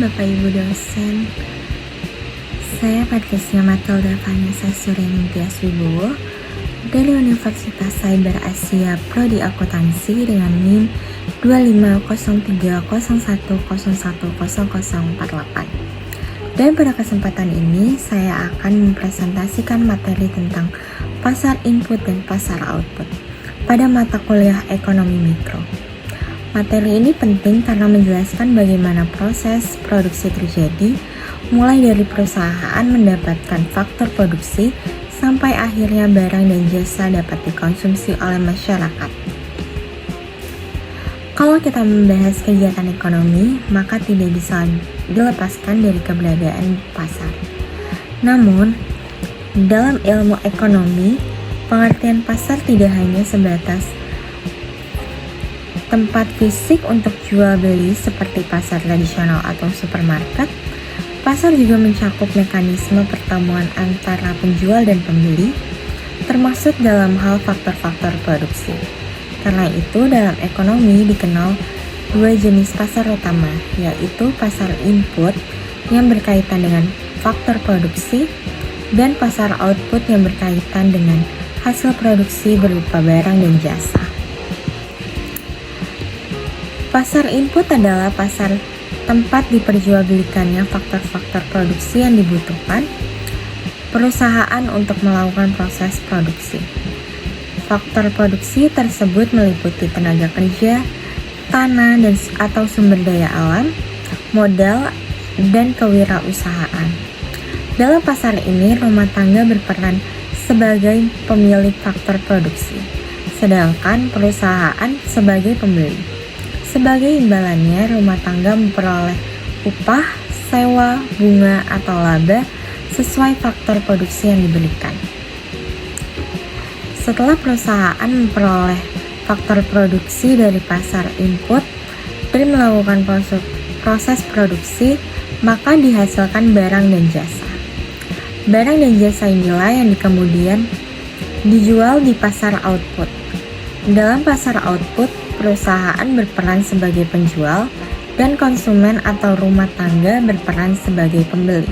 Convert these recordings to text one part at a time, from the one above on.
Bapak Ibu dosen. Saya Patricia Matilda Vanessa Suryanti Wibowo dari Universitas Cyber Asia Prodi Akuntansi dengan NIM 2503010100048. Dan pada kesempatan ini saya akan mempresentasikan materi tentang pasar input dan pasar output pada mata kuliah Ekonomi Mikro. Materi ini penting karena menjelaskan bagaimana proses produksi terjadi, mulai dari perusahaan mendapatkan faktor produksi sampai akhirnya barang dan jasa dapat dikonsumsi oleh masyarakat. Kalau kita membahas kegiatan ekonomi, maka tidak bisa dilepaskan dari keberadaan pasar. Namun, dalam ilmu ekonomi, pengertian pasar tidak hanya sebatas tempat fisik untuk jual beli seperti pasar tradisional atau supermarket. Pasar juga mencakup mekanisme pertemuan antara penjual dan pembeli, termasuk dalam hal faktor-faktor produksi. Karena itu, dalam ekonomi dikenal dua jenis pasar utama, yaitu pasar input yang berkaitan dengan faktor produksi dan pasar output yang berkaitan dengan hasil produksi berupa barang dan jasa. Pasar input adalah pasar tempat diperjualbelikannya faktor-faktor produksi yang dibutuhkan perusahaan untuk melakukan proses produksi. Faktor produksi tersebut meliputi tenaga kerja, tanah atau sumber daya alam, modal, dan kewirausahaan. Dalam pasar ini, rumah tangga berperan sebagai pemilik faktor produksi, sedangkan perusahaan sebagai pembeli. Sebagai imbalannya, rumah tangga memperoleh upah, sewa, bunga, atau laba sesuai faktor produksi yang diberikan. Setelah perusahaan memperoleh faktor produksi dari pasar input dan melakukan proses produksi, maka dihasilkan barang dan jasa. Barang dan jasa inilah yang kemudian dijual di pasar output. Dalam pasar output, perusahaan berperan sebagai penjual dan konsumen atau rumah tangga berperan sebagai pembeli.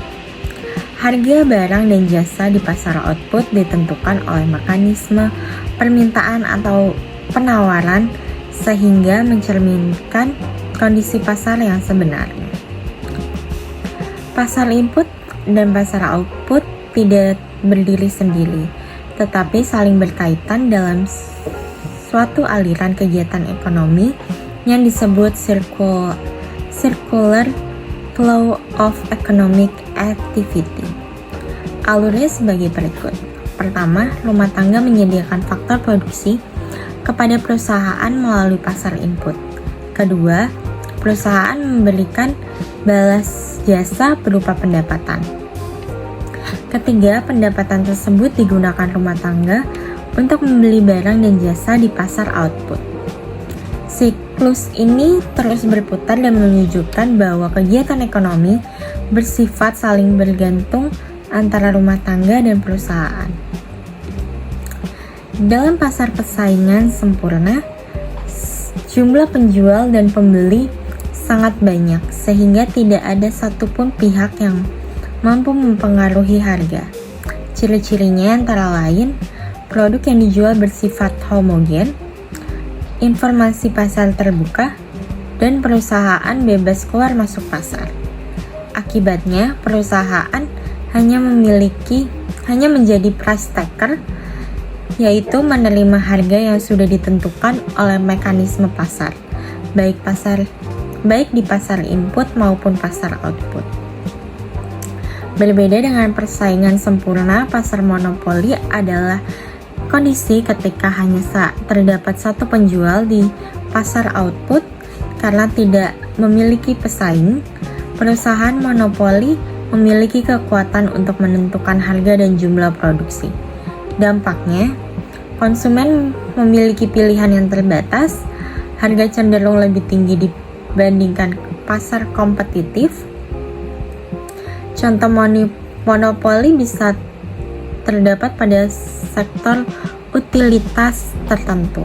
Harga barang dan jasa di pasar output ditentukan oleh mekanisme permintaan atau penawaran sehingga mencerminkan kondisi pasar yang sebenarnya. Pasar input dan pasar output tidak berdiri sendiri, tetapi saling berkaitan dalam suatu aliran kegiatan ekonomi yang disebut circular flow of economic activity. Alurnya sebagai berikut. Pertama, rumah tangga menyediakan faktor produksi kepada perusahaan melalui pasar input. Kedua, perusahaan memberikan balas jasa berupa pendapatan. Ketiga, pendapatan tersebut digunakan rumah tangga untuk membeli barang dan jasa di pasar output. Siklus ini terus berputar dan menunjukkan bahwa kegiatan ekonomi bersifat saling bergantung antara rumah tangga dan perusahaan. Dalam pasar persaingan sempurna, jumlah penjual dan pembeli sangat banyak sehingga tidak ada satupun pihak yang mampu mempengaruhi harga. Ciri-cirinya antara lain produk yang dijual bersifat homogen, informasi pasar terbuka, dan perusahaan bebas keluar masuk pasar. Akibatnya, perusahaan hanya menjadi price taker, yaitu menerima harga yang sudah ditentukan oleh mekanisme pasar, baik di pasar input maupun pasar output. Berbeda dengan persaingan sempurna, pasar monopoli adalah kondisi ketika hanya terdapat satu penjual di pasar output karena tidak memiliki pesaing. Perusahaan monopoli memiliki kekuatan untuk menentukan harga dan jumlah produksi. Dampaknya, konsumen memiliki pilihan yang terbatas, harga cenderung lebih tinggi dibandingkan pasar kompetitif. Contoh monopoli bisa terdapat pada sektor utilitas tertentu.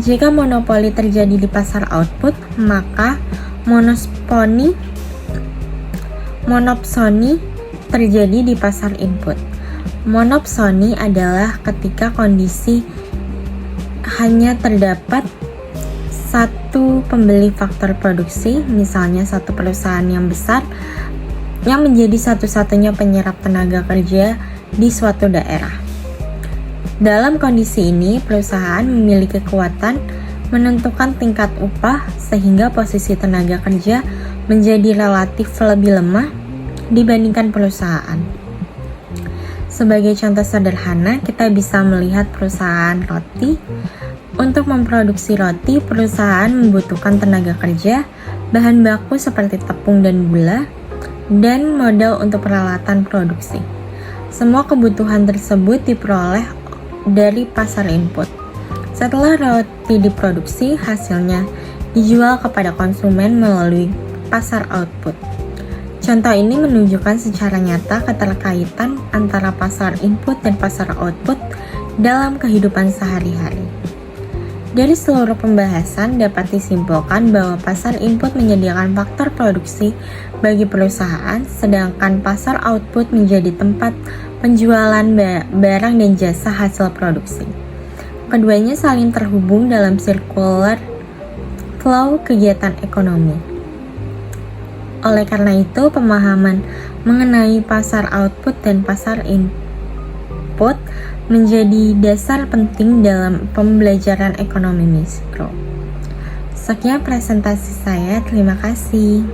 Jika monopoli terjadi di pasar output, maka monopsoni terjadi di pasar input. Monopsoni adalah ketika kondisi hanya terdapat satu pembeli faktor produksi, misalnya satu perusahaan yang besar yang menjadi satu-satunya penyerap tenaga kerja di suatu daerah. Dalam kondisi ini, perusahaan memiliki kekuatan menentukan tingkat upah sehingga posisi tenaga kerja menjadi relatif lebih lemah dibandingkan perusahaan. Sebagai contoh sederhana, kita bisa melihat perusahaan roti. Untuk memproduksi roti, perusahaan membutuhkan tenaga kerja, bahan baku seperti tepung dan gula, dan modal untuk peralatan produksi. Semua kebutuhan tersebut diperoleh dari pasar input. Setelah roti diproduksi, hasilnya dijual kepada konsumen melalui pasar output. Contoh ini menunjukkan secara nyata keterkaitan antara pasar input dan pasar output dalam kehidupan sehari-hari. Dari seluruh pembahasan dapat disimpulkan bahwa pasar input menyediakan faktor produksi bagi perusahaan, sedangkan pasar output menjadi tempat penjualan barang dan jasa hasil produksi. Keduanya saling terhubung dalam circular flow kegiatan ekonomi. Oleh karena itu, pemahaman mengenai pasar output dan pasar input menjadi dasar penting dalam pembelajaran ekonomi mikro. Sekian presentasi saya, terima kasih.